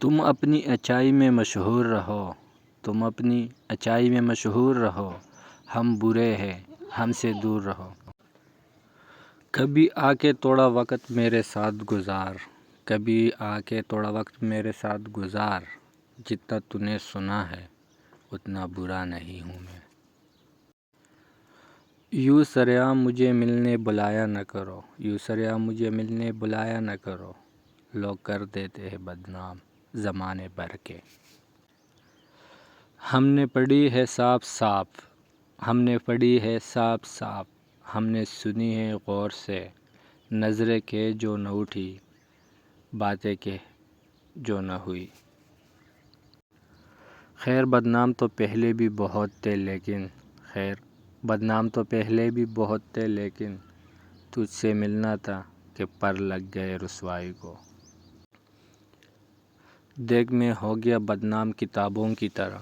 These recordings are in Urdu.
تم اپنی اچائی میں مشہور رہو، تم اپنی اچائی میں مشہور رہو، ہم برے ہیں، ہم سے دور رہو۔ کبھی آ کے تھوڑا وقت میرے ساتھ گزار، کبھی آ کے تھوڑا وقت میرے ساتھ گزار، جتنا تو نے سنا ہے اتنا برا نہیں ہوں میں۔ یوں سرعام مجھے ملنے بلایا نہ کرو، یوں سرعام مجھے ملنے بلایا نہ کرو، لوگ کر دیتے ہیں بدنام زمانے بھر کے۔ ہم نے پڑھی ہے صاف صاف، ہم نے پڑھی ہے صاف صاف، ہم نے سنی ہے غور سے، نظریں کہ جو نہ اٹھی، باتیں کہ جو نہ ہوئی۔ خیر بدنام تو پہلے بھی بہت تھے لیکن، خیر بدنام تو پہلے بھی بہت تھے لیکن، تجھ سے ملنا تھا کہ پر لگ گئے رسوائی کو۔ دیکھ میں ہو گیا بدنام کتابوں کی طرح،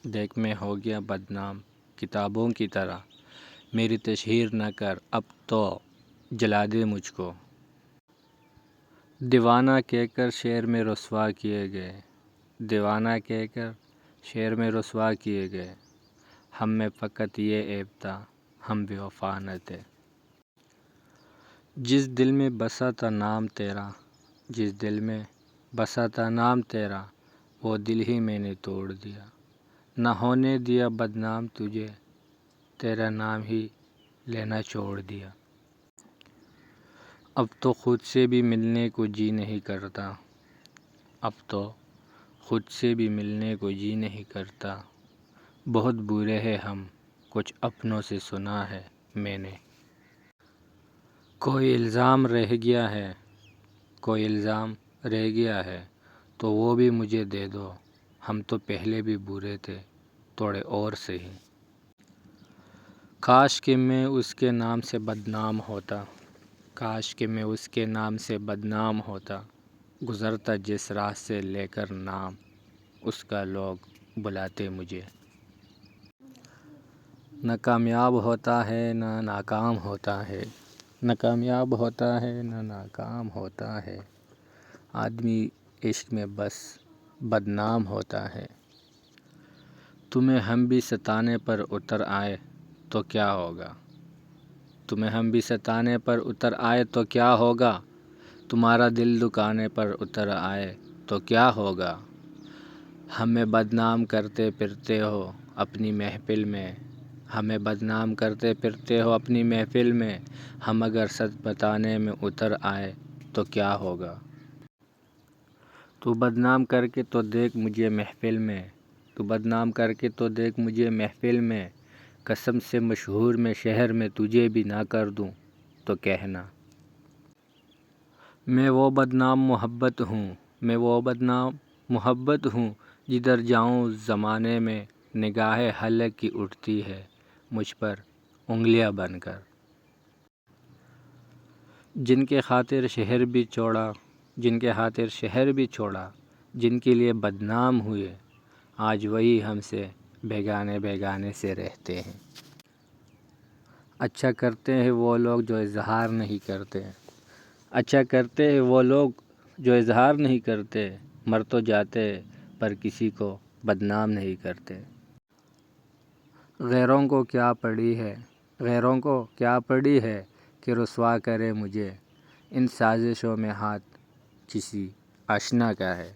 دیکھ میں ہو گیا بدنام کتابوں کی طرح، میری تشہیر نہ کر اب تو جلا دے مجھ کو۔ دیوانہ کہہ کر شہر میں رسوا کیے گئے، دیوانہ کہہ کر شہر میں رسوا کیے گئے، ہم میں فقط یہ عیب تھا ہم بے وفا نہ تھے۔ جس دل میں بسا تھا نام تیرا، جس دل میں بسا تھا نام تیرا، وہ دل ہی میں نے توڑ دیا، نہ ہونے دیا بدنام تجھے، تیرا نام ہی لینا چھوڑ دیا۔ اب تو خود سے بھی ملنے کو جی نہیں کرتا، اب تو خود سے بھی ملنے کو جی نہیں کرتا، بہت برے ہیں ہم کچھ اپنوں سے سنا ہے میں نے۔ کوئی الزام رہ گیا ہے، کوئی الزام رہ گیا ہے تو وہ بھی مجھے دے دو، ہم تو پہلے بھی برے تھے تھوڑے اور سہی۔ کاش کہ میں اس کے نام سے بدنام ہوتا، کاش کہ میں اس کے نام سے بدنام ہوتا، گزرتا جس راہ سے لے کر نام اس کا لوگ بلاتے مجھے۔ نہ کامیاب ہوتا ہے نہ ناکام ہوتا ہے، نہ کامیاب ہوتا ہے نہ ناکام ہوتا ہے، آدمی عشق میں بس بدنام ہوتا ہے۔ تمہیں ہم بھی ستانے پر اتر آئے تو کیا ہوگا، تمہیں ہم بھی ستانے پر اتر آئے تو کیا ہوگا، تمہارا دل دکانے پر اتر آئے تو کیا ہوگا، ہمیں بدنام کرتے پھرتے ہو اپنی محفل میں، ہمیں بدنام کرتے پھرتے ہو اپنی محفل میں، ہم اگر سچ بتانے میں اتر آئے تو کیا ہوگا۔ تو بدنام کر کے تو دیکھ مجھے محفل میں، تو بدنام کر کے تو دیکھ مجھے محفل میں، قسم سے مشہور میں شہر میں تجھے بھی نہ کر دوں تو کہنا۔ میں وہ بدنام محبت ہوں، میں وہ بدنام محبت ہوں، جدھر جاؤں زمانے میں نگاہ حلق کی اٹھتی ہے مجھ پر انگلیاں بن کر۔ جن کے خاطر شہر بھی چھوڑا، جن کے خاطر شہر بھی چھوڑا، جن کے لیے بدنام ہوئے، آج وہی ہم سے بیگانے بیگانے سے رہتے ہیں۔ اچھا کرتے ہیں وہ لوگ جو اظہار نہیں کرتے، اچھا کرتے ہیں وہ لوگ جو اظہار نہیں کرتے، مر تو جاتے پر کسی کو بدنام نہیں کرتے۔ غیروں کو کیا پڑی ہے، غیروں کو کیا پڑی ہے کہ رسوا کرے مجھے، ان سازشوں میں ہاتھ کسی آشنا کا ہے۔